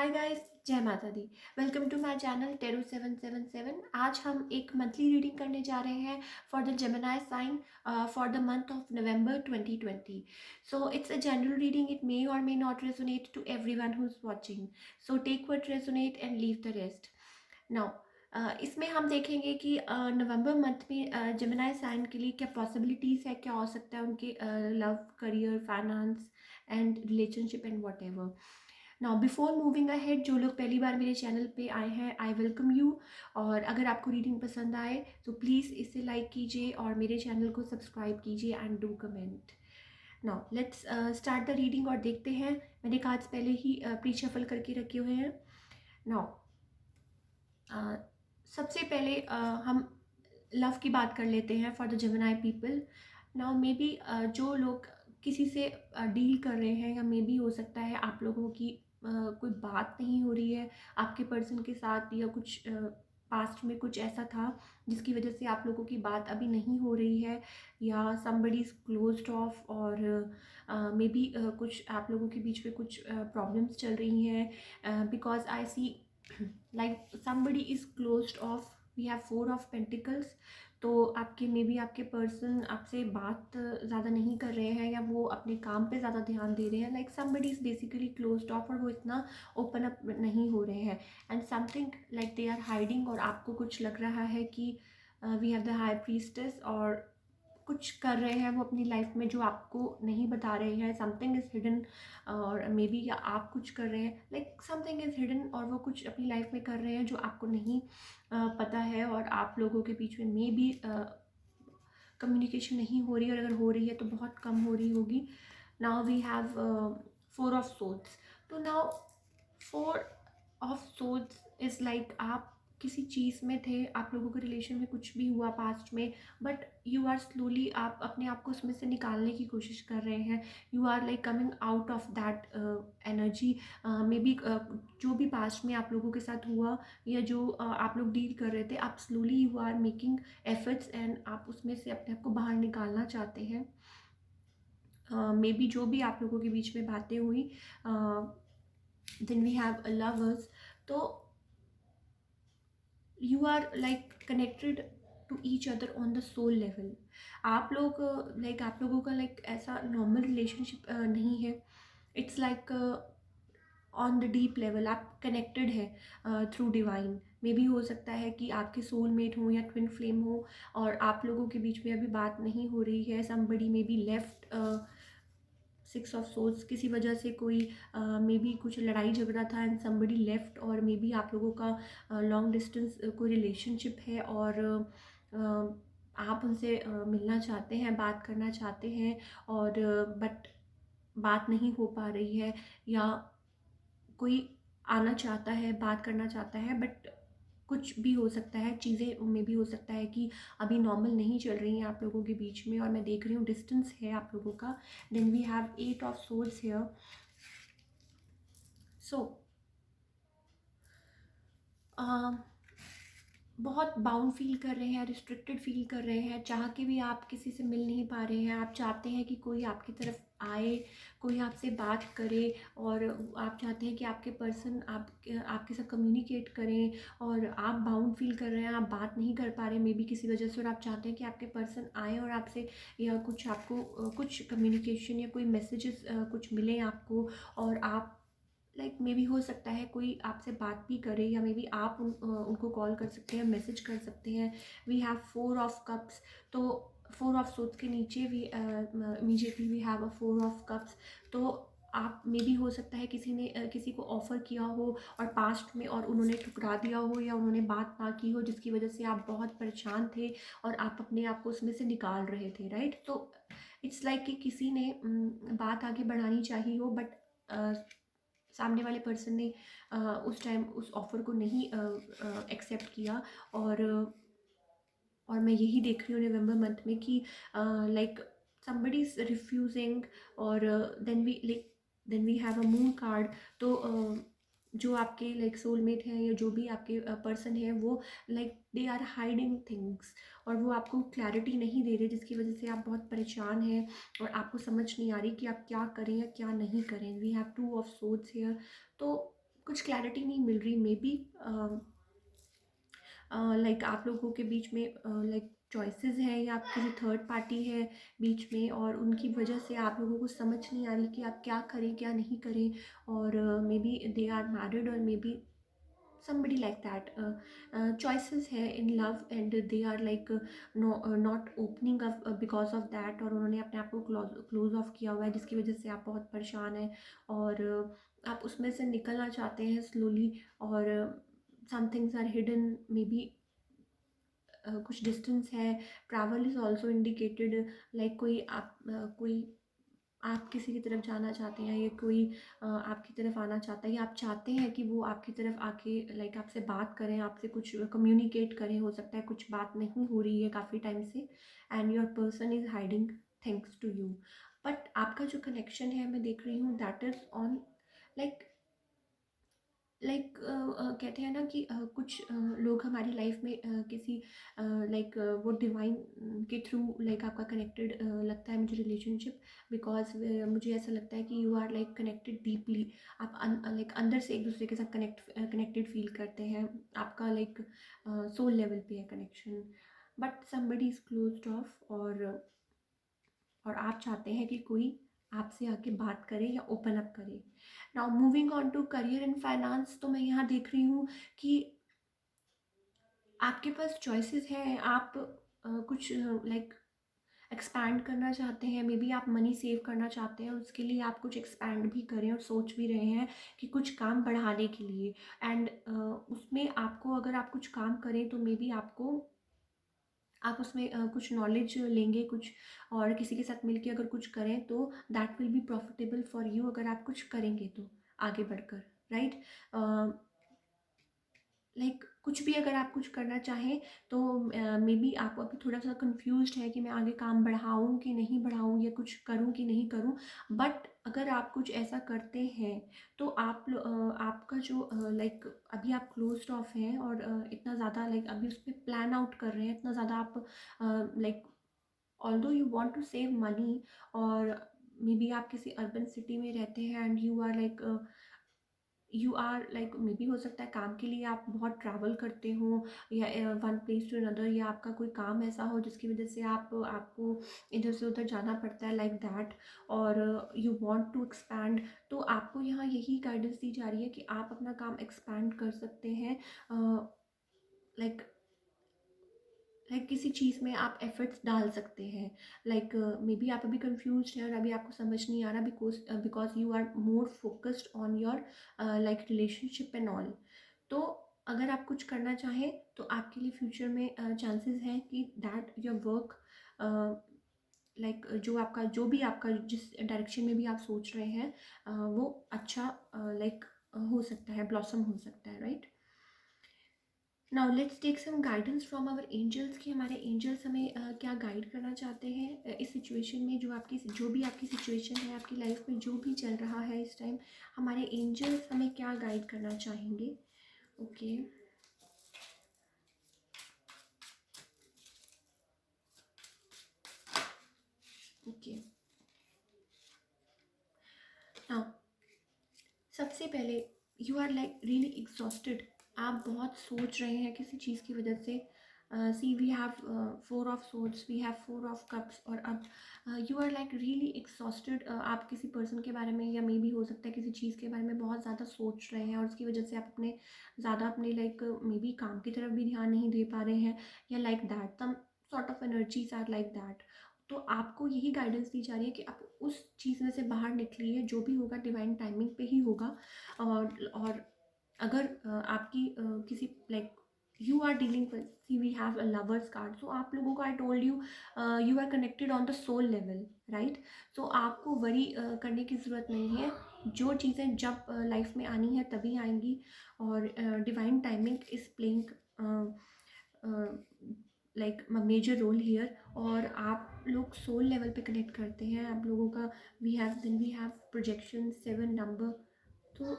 हाय guys, जय Mata Di. Welcome to my channel टेरू 777। आज हम एक मंथली रीडिंग करने जा रहे हैं for the Gemini sign for the month of November 2020। So it's a general reading, it may or may not resonate to everyone who is watching, so take what resonate and leave the rest. Now इसमें हम देखेंगे कि नवंबर month में Gemini sign के लिए क्या possibilities है, क्या हो सकता है उनके love, career, finance and relationship and what ever. Now before moving ahead, जो लोग पहली बार मेरे चैनल पे आए हैं, आई वेलकम यू। और अगर आपको रीडिंग पसंद आए तो प्लीज़ इसे लाइक कीजिए और मेरे चैनल को सब्सक्राइब कीजिए and do comment. Now let's start the reading और देखते हैं। मैंने कार्ड्स पहले ही प्री शफल करके रखे हुए हैं। नाउ सबसे पहले हम लव की बात कर लेते हैं for the Gemini people. Now may be जो लोग किसी से डील कर रहे हैं, या मे बी हो सकता है आप लोगों की कोई बात नहीं हो रही है आपके पर्सन के साथ, या कुछ पास्ट में कुछ ऐसा था जिसकी वजह से आप लोगों की बात अभी नहीं हो रही है, या somebody इज़ क्लोज्ड ऑफ, और मे बी कुछ आप लोगों के बीच में कुछ प्रॉब्लम्स चल रही हैं, because I see like somebody is closed off. we have 4 of Pentacles। तो आपके मे बी आपके पर्सन आपसे बात ज़्यादा नहीं कर रहे हैं, या वो अपने काम पे ज़्यादा ध्यान दे रहे हैं। Like somebody is basically closed off, और वो इतना ओपन अप नहीं हो रहे हैं। And something like they are hiding, और आपको कुछ लग रहा है कि we have the high priestess, और कुछ कर रहे हैं वो अपनी लाइफ में जो आपको नहीं बता रहे हैं। समथिंग इज़ हिडन, और मे बी या आप कुछ कर रहे हैं, लाइक समथिंग इज़ हिडन, और वो कुछ अपनी लाइफ में कर रहे हैं जो आपको नहीं पता है, और आप लोगों के बीच में मे बी कम्युनिकेशन नहीं हो रही है, और अगर हो रही है तो बहुत कम हो रही होगी। Now we have 4 of Swords। तो now 4 of Swords is like आप किसी चीज़ में थे, आप लोगों के रिलेशन में कुछ भी हुआ पास्ट में, बट यू आर स्लोली, आप अपने आप को उसमें से निकालने की कोशिश कर रहे हैं। You are like coming out of that energy. Maybe जो भी पास्ट में आप लोगों के साथ हुआ, या जो आप लोग डील कर रहे थे, आप slowly you are making efforts, and आप उसमें से अपने आप को बाहर निकालना चाहते हैं। मे बी जो भी आप लोगों के बीच में बातें हुई, देन वी हैव लवर्स। तो you are like connected to each other on the soul level. आप लोग लाइक आप लोगों का लाइक ऐसा नॉर्मल रिलेशनशिप नहीं है। It's like on the deep level आप कनेक्टेड है थ्रू डिवाइन। मे बी हो सकता है कि आपके सोलमेट हो या ट्विन फ्लेम हो, और आप लोगों के बीच में अभी बात नहीं हो रही है। Somebody may be left 6 of Swords, किसी वजह से कोई मे बी कुछ लड़ाई झगड़ा था एंड समबडी लेफ्ट, और मे बी आप लोगों का लॉन्ग डिस्टेंस कोई रिलेशनशिप है, और आप उनसे मिलना चाहते हैं, बात करना चाहते हैं, और बट बात नहीं हो पा रही है, या कोई आना चाहता है, बात करना चाहता है, बट कुछ भी हो सकता है। चीज़ें में भी हो सकता है कि अभी नॉर्मल नहीं चल रही हैं आप लोगों के बीच में, और मैं देख रही हूँ डिस्टेंस है आप लोगों का। Then we have 8 of Swords here. So बहुत बाउंड फील कर रहे हैं, रिस्ट्रिक्टेड फील कर रहे हैं, चाह के भी आप किसी से मिल नहीं पा रहे हैं। आप चाहते हैं कि कोई आपकी तरफ आए, कोई आपसे बात करे, और आप चाहते हैं कि आपके पर्सन आपके साथ कम्युनिकेट करें, और आप बाउंड फील कर रहे हैं, आप बात नहीं कर पा रहे मे बी किसी वजह से, और आप चाहते हैं कि आपके पर्सन आए और आपसे, या कुछ आपको कुछ कम्युनिकेशन या कोई मैसेजेस कुछ मिले आपको, और आप लाइक मे बी हो सकता है कोई आपसे बात भी करे, या मे बी आप उनको कॉल कर सकते हैं, मैसेज कर सकते हैं। We have 4 of Cups। तो 4 of Swords के नीचे भी immediately we have a 4 of Cups। तो आप मे बी हो सकता है किसी ने किसी को ऑफ़र किया हो और पास्ट में, और उन्होंने ठुकरा दिया हो, या उन्होंने बात ना की हो, जिसकी वजह से आप बहुत परेशान थे, और आप अपने आप को उसमें से निकाल रहे थे, राइट। तो इट्स लाइक कि किसी ने बात आगे बढ़ानी चाहिए हो, बट सामने वाले पर्सन ने उस टाइम उस ऑफ़र को नहीं एक्सेप्ट किया। और मैं यही देख रही हूँ नवंबर मंथ में कि लाइक somebody is refusing, और then we have a moon card. तो जो आपके लाइक सोलमेट हैं, या जो भी आपके पर्सन है, वो like they are hiding things, और वो आपको क्लैरिटी नहीं दे रहे, जिसकी वजह से आप बहुत परेशान हैं, और आपको समझ नहीं आ रही कि आप क्या करें या क्या नहीं करें। We have 2 of Swords here. तो कुछ क्लैरिटी नहीं मिल रही, मे बी लाइक आप लोगों के बीच में लाइक चॉइसेस हैं या किसी थर्ड पार्टी है बीच में, और उनकी वजह से आप लोगों को समझ नहीं आ रही कि आप क्या करें क्या नहीं करें, और maybe they are married और maybe somebody like that. Choices है in love and they are like no, not opening up because of that, और उन्होंने अपने आप को क्लोज ऑफ किया हुआ है, जिसकी वजह से आप बहुत परेशान हैं और आप उसमें से निकलना चाहते हैं स्लोली, और some things are hidden, may be कुछ डिस्टेंस है, travel is also indicated, like कोई आप किसी की तरफ जाना चाहते हैं या कोई आपकी तरफ आना चाहता है, या आप चाहते हैं कि वो आपकी तरफ आके लाइक आपसे बात करें, आपसे कुछ कम्युनिकेट करें, हो सकता है कुछ बात नहीं हो रही है काफ़ी टाइम से, and your person is hiding things to you. But आपका जो कनेक्शन है मैं देख रही हूँ दैट इज़ ऑन, लाइक कहते हैं ना कि कुछ लोग हमारी लाइफ में किसी लाइक वो डिवाइन के थ्रू लाइक आपका कनेक्टेड लगता है मुझे रिलेशनशिप, बिकॉज मुझे ऐसा लगता है कि you are like connected deeply, आप लाइक अंदर से एक दूसरे के साथ कनेक्टेड फील करते हैं, आपका लाइक सोल लेवल पे है connection, but somebody is closed of, और आप चाहते हैं कि कोई आपसे आके बात करे या ओपन अप करे। Now moving on to career and finance, तो मैं यहाँ देख रही हूँ कि आपके पास चॉइसेस हैं, आप कुछ लाइक एक्सपैंड करना चाहते हैं, मे बी आप मनी सेव करना चाहते हैं, उसके लिए आप कुछ एक्सपैंड भी करें और सोच भी रहे हैं कि कुछ काम बढ़ाने के लिए, एंड उसमें आपको अगर आप कुछ काम करें तो मे बी आप उसमें कुछ नॉलेज लेंगे कुछ, और किसी के साथ मिलके अगर कुछ करें तो that will be profitable for you, अगर आप कुछ करेंगे तो आगे बढ़कर, राइट। लाइक कुछ भी अगर आप कुछ करना चाहें तो मे बी आप अभी थोड़ा सा कंफ्यूज्ड है कि मैं आगे काम बढ़ाऊँ कि नहीं बढ़ाऊँ, या कुछ करूँ कि नहीं करूँ, बट अगर आप कुछ ऐसा करते हैं तो आपका जो लाइक अभी आप क्लोज्ड ऑफ हैं, और इतना ज़्यादा लाइक अभी उस पर प्लान आउट कर रहे हैं, इतना ज़्यादा आप like although you want to save money, और मे बी आप किसी अर्बन सिटी में रहते हैं and you are like maybe हो सकता है काम के लिए आप बहुत ट्रैवल करते हो, या वन प्लेस टू अनदर, या आपका कोई काम ऐसा हो जिसकी वजह से आपको इधर से उधर जाना पड़ता है लाइक दैट, और यू वांट टू एक्सपैंड, तो आपको यहाँ यही गाइडेंस दी जा रही है कि आप अपना काम एक्सपैंड कर सकते हैं, लाइक किसी चीज़ में आप एफर्ट्स डाल सकते हैं, लाइक मे बी आप अभी कंफ्यूज हैं और अभी आपको समझ नहीं आ रहा, because you are more focused on your like relationship and all. तो अगर आप कुछ करना चाहें तो आपके लिए फ्यूचर में चांसेस हैं कि दैट योर वर्क लाइक जो भी आपका जिस डायरेक्शन में भी आप सोच रहे हैं वो अच्छा लाइक हो सकता है, ब्लॉसम हो सकता है, right. Now let's take some guidance from our angels, कि हमारे एंजल्स हमें क्या गाइड करना चाहते हैं इस सिचुएशन में, जो भी आपकी सिचुएशन है आपकी लाइफ में, जो भी चल रहा है इस टाइम, हमारे एंजल्स हमें क्या गाइड करना चाहेंगे। Okay, okay. नाउ सबसे पहले you are like really exhausted, आप बहुत सोच रहे हैं किसी चीज़ की वजह से, see we have 4 of swords, we have 4 of cups, और अब you are like really exhausted, आप किसी पर्सन के बारे में या मे भी हो सकता है किसी चीज़ के बारे में बहुत ज़्यादा सोच रहे हैं, और उसकी वजह से आप अपने लाइक मे बी काम की तरफ भी ध्यान नहीं दे पा रहे हैं, या like that some sort of energies are like that. तो आपको यही गाइडेंस दी जा रही है कि आप उस चीज़ में से बाहर निकलिए, जो भी होगा डिवाइन टाइमिंग पे ही होगा, और अगर आपकी किसी like you are dealing with, see we have a lovers card, so आप लोगों को I told you you are connected on the soul level, right. So आपको वरी करने की ज़रूरत नहीं है, जो चीज़ें जब लाइफ में आनी है तभी आएंगी, और divine timing is playing like major role here, और आप लोग सोल लेवल पे कनेक्ट करते हैं, आप लोगों का वी हैव प्रोजेक्शन 7 नंबर, तो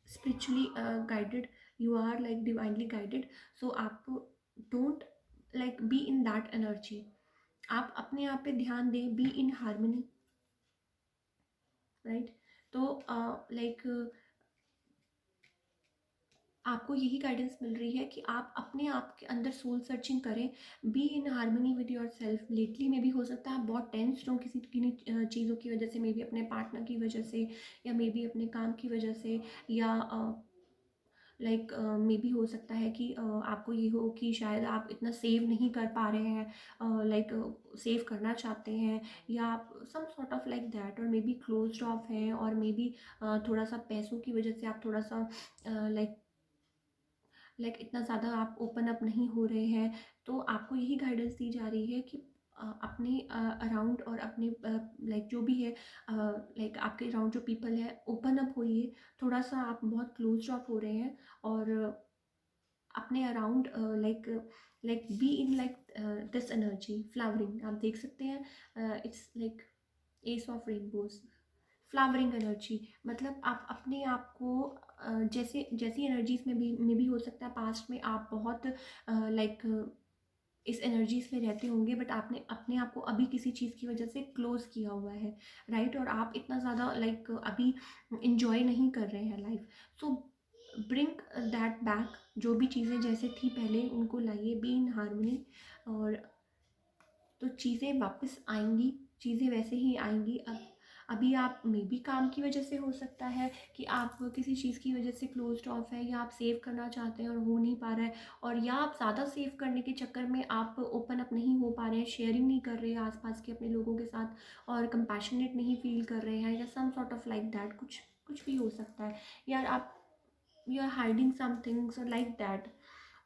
spiritually guided, you are like divinely guided, so आप don't like be in that energy, आप अपने आप पे ध्यान दें, बी इन हार्मनी, राइट। तो लाइक आपको यही गाइडेंस मिल रही है कि आप अपने आप के अंदर सोल सर्चिंग करें, B in harmony with your self. Lately में भी हो सकता है आप बहुत टेंस्ड हो किसी किन्हीं चीज़ों की वजह से, मे बी अपने पार्टनर की वजह से, या मे बी अपने काम की वजह से, या लाइक मे बी हो सकता है कि आपको ये हो कि शायद आप इतना सेव नहीं कर पा रहे हैं, लाइक सेव करना चाहते हैं, या आप some sort of like that, और मे बी क्लोज्ड ऑफ हैं, और मे बी थोड़ा सा पैसों की वजह से आप थोड़ा सा लाइक इतना ज़्यादा आप ओपन अप नहीं हो रहे हैं। तो आपको यही गाइडेंस दी जा रही है कि अपने अराउंड और अपने लाइक जो भी है, लाइक आपके अराउंड जो पीपल है, ओपन अप होइए। थोड़ा सा आप बहुत क्लोज ऑफ हो रहे हैं, और अपने around like like be in like this energy flowering. आप देख सकते हैं it's like S of rainbows, flowering energy. मतलब आप अपने आप को जैसे जैसी एनर्जीज में भी हो सकता है पास्ट में आप बहुत लाइक इस एनर्जीज में रहते होंगे, बट आपने अपने आप को अभी किसी चीज़ की वजह से क्लोज किया हुआ है, राइट। और आप इतना ज़्यादा लाइक अभी इंजॉय नहीं कर रहे हैं life. So bring that back, जो भी चीज़ें जैसे थी पहले उनको लाइए, बी इन हारमोनी। और तो चीज़ें वापस आएंगी, चीज़ें वैसे ही आएंगी। अब अभी आप मे बी काम की वजह से हो सकता है कि आप किसी चीज़ की वजह से क्लोज्ड ऑफ है, या आप सेव करना चाहते हैं और हो नहीं पा रहा है, और या आप ज़्यादा सेव करने के चक्कर में आप ओपन अप नहीं हो पा रहे हैं, शेयरिंग नहीं कर रहे हैं आसपास के अपने लोगों के साथ, और कंपैशनेट नहीं फील कर रहे हैं, या some sort of like that, कुछ कुछ भी हो सकता है। यार आप you are hiding some things like that,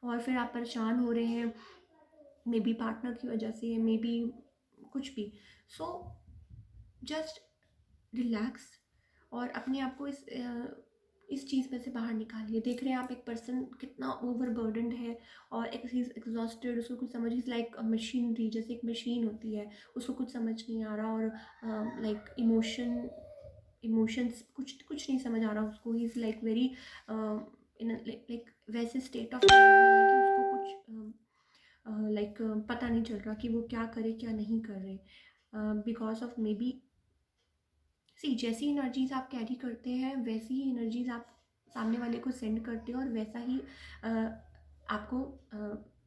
और फिर आप परेशान हो रहे हैं, मे बी पार्टनर की वजह से, मे बी कुछ भी। सो जस्ट रिलैक्स, और अपने आप को इस चीज़ में से बाहर निकालिए। देख रहे हैं आप एक पर्सन कितना ओवरबर्डनड है, और एग्जॉस्टेड, उसको कुछ समझ, इज लाइक मशीनरी, जैसे एक मशीन होती है, उसको कुछ समझ नहीं आ रहा, और लाइक इमोशंस कुछ कुछ नहीं समझ आ रहा उसको। He is like very in like वैसे स्टेट ऑफ माइंड में है कि उसको कुछ लाइक पता नहीं चल रहा कि वो क्या करे क्या नहीं कर रहे, because of maybe see, जैसी एनर्जीज आप कैरी करते हैं वैसी ही एनर्जीज आप सामने वाले को सेंड करते हो, और वैसा ही आपको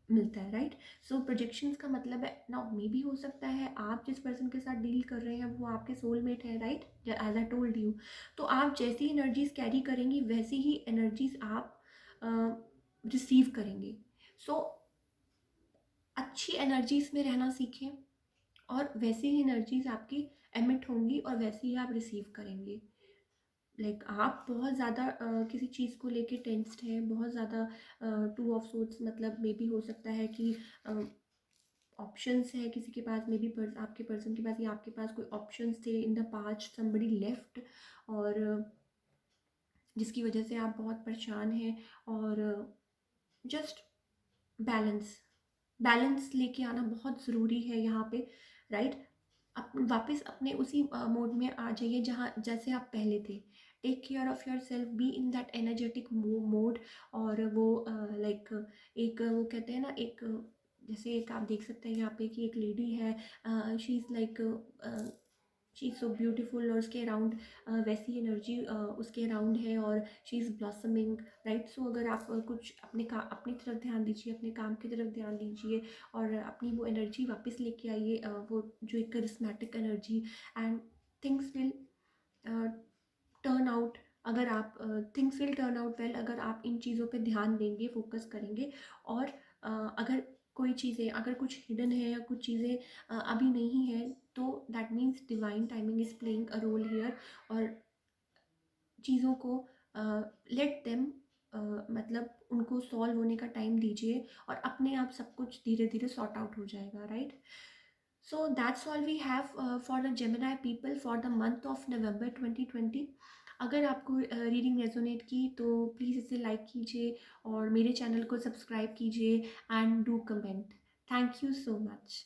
मिलता है, राइट। सो प्रोजेक्शंस का मतलब है ना, मे भी हो सकता है आप जिस पर्सन के साथ डील कर रहे हैं वो आपके सोलमेट है, right, as I told you. तो आप जैसी एनर्जीज कैरी करेंगी वैसी ही एनर्जीज आप रिसीव करेंगे। सो अच्छी एनर्जीज में रहना सीखें, और वैसी ही एनर्जीज आपकी एमिट होंगी, और वैसे ही आप रिसीव करेंगे। लाइक आप बहुत ज़्यादा किसी चीज़ को लेके टेंस्ड हैं, बहुत ज़्यादा टू ऑफ सोर्ट्स, मतलब मे बी हो सकता है कि ऑप्शंस है किसी के पास, मे बी आपके पर्सन के पास या आपके पास कोई ऑप्शंस थे in the past, somebody left, और जिसकी वजह से आप बहुत परेशान हैं। और जस्ट बैलेंस, बैलेंस लेके आना बहुत ज़रूरी है यहाँ पे, राइट। वापस अपने उसी मोड में आ जाइए जहाँ जैसे आप पहले थे। Take care of yourself, be in that energetic mode. और वो लाइक एक वो कहते हैं ना, एक जैसे एक आप देख सकते हैं यहाँ पे कि एक लेडी है, she is like she is so beautiful, और उसके अराउंड वैसी एनर्जी उसके अराउंड है, और शी इज़ ब्लॉसमिंग, राइट। सो अगर आप कुछ अपनी तरफ ध्यान दीजिए, अपने काम की तरफ ध्यान दीजिए, और अपनी वो एनर्जी वापस लेके आइए, वो जो एक charismatic energy, and things will turn out. अगर आप things will turn out well, अगर आप इन चीज़ों पे ध्यान देंगे, फोकस करेंगे। और अगर कोई चीज़ें, अगर कुछ हिडन है या कुछ चीज़ें अभी नहीं है, तो that means divine timing is playing a role here. और चीज़ों को लेट देम, मतलब उनको सॉल्व होने का टाइम दीजिए, और अपने आप सब कुछ धीरे धीरे सॉर्ट आउट हो जाएगा, right. So that's all we have for the Gemini people for the month of November 2020। अगर आपको रीडिंग रेजोनेट की तो प्लीज़ इसे लाइक कीजिए, और मेरे चैनल को सब्सक्राइब कीजिए, and do comment. Thank you so much.